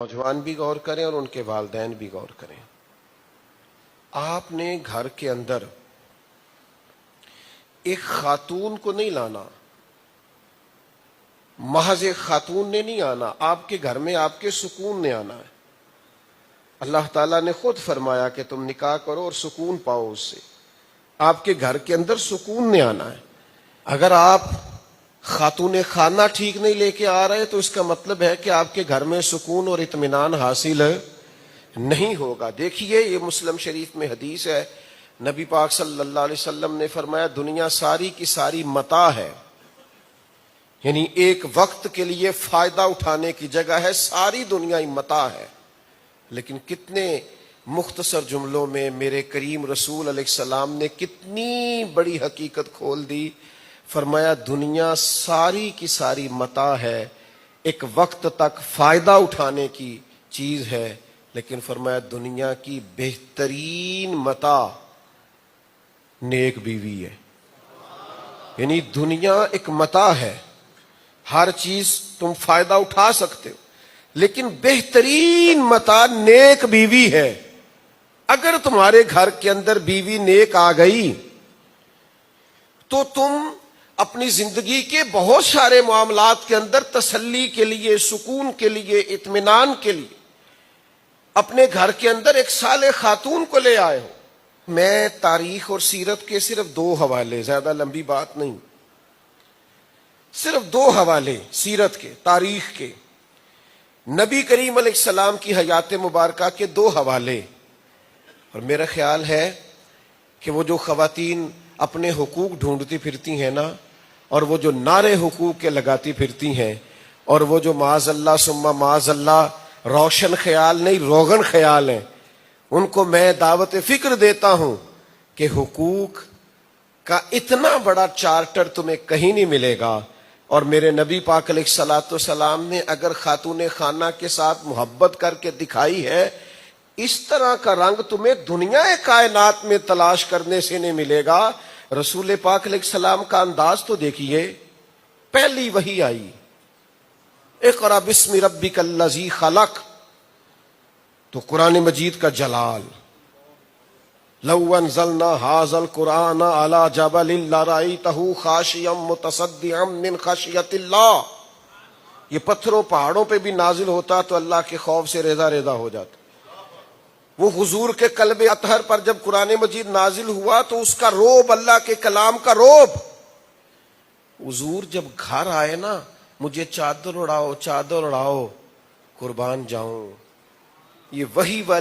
نوجوان بھی غور کریں اور ان کے والدین بھی غور کریں۔ آپ نے گھر کے اندر ایک خاتون کو نہیں لانا، محض ایک خاتون نے نہیں آنا، آپ کے گھر میں آپ کے سکون نے آنا ہے۔ اللہ تعالیٰ نے خود فرمایا کہ تم نکاح کرو اور سکون پاؤ اس سے، آپ کے گھر کے اندر سکون نے آنا ہے۔ اگر آپ خاتون خانہ ٹھیک نہیں لے کے آ رہے تو اس کا مطلب ہے کہ آپ کے گھر میں سکون اور اطمینان حاصل نہیں ہوگا۔ دیکھیے یہ مسلم شریف میں حدیث ہے، نبی پاک صلی اللہ علیہ وسلم نے فرمایا دنیا ساری کی ساری متاع ہے، یعنی ایک وقت کے لیے فائدہ اٹھانے کی جگہ ہے، ساری دنیا متاع ہے۔ لیکن کتنے مختصر جملوں میں میرے کریم رسول علیہ السلام نے کتنی بڑی حقیقت کھول دی۔ فرمایا دنیا ساری کی ساری متاع ہے، ایک وقت تک فائدہ اٹھانے کی چیز ہے، لیکن فرمایا دنیا کی بہترین متاع نیک بیوی ہے۔ یعنی دنیا ایک متاع ہے، ہر چیز تم فائدہ اٹھا سکتے ہو، لیکن بہترین متاع نیک بیوی ہے۔ اگر تمہارے گھر کے اندر بیوی نیک آ گئی تو تم اپنی زندگی کے بہت سارے معاملات کے اندر تسلی کے لیے، سکون کے لیے، اطمینان کے لیے اپنے گھر کے اندر ایک صالح خاتون کو لے آئے ہو۔ میں تاریخ اور سیرت کے صرف 2 حوالے، زیادہ لمبی بات نہیں، صرف 2 حوالے سیرت کے، تاریخ کے، نبی کریم علیہ السلام کی حیات مبارکہ کے 2 حوالے، اور میرا خیال ہے کہ وہ جو خواتین اپنے حقوق ڈھونڈتی پھرتی ہیں نا، اور وہ جو نعرے حقوق کے لگاتی پھرتی ہیں، اور وہ جو معاذ اللہ ثم معاذ اللہ روشن خیال نہیں روغن خیال ہیں، ان کو میں دعوت فکر دیتا ہوں کہ حقوق کا اتنا بڑا چارٹر تمہیں کہیں نہیں ملے گا۔ اور میرے نبی پاک علیہ الصلوۃ والسلام نے اگر خاتون خانہ کے ساتھ محبت کر کے دکھائی ہے، اس طرح کا رنگ تمہیں دنیا کائنات میں تلاش کرنے سے نہیں ملے گا۔ رسول پاک علیہ السلام کا انداز تو دیکھیے، پہلی وحی آئی اقرأ بسم ربک الذی خلق، تو قرآن مجید کا جلال، لو انزلنا ھذا القرآن علی جبل لرأیتہ خاشعا متصدعا من خشیۃ اللہ، یہ پتھروں پہاڑوں پہ بھی نازل ہوتا تو اللہ کے خوف سے ریزہ ریزہ ہو جاتا۔ وہ حضور کے قلب اطہر پر جب قرآن مجید نازل ہوا تو اس کا روب، اللہ کے کلام کا روب، حضور جب گھر آئے نا، مجھے چادر اڑاؤ چادر اڑاؤ، قربان جاؤں، یہ وحی والی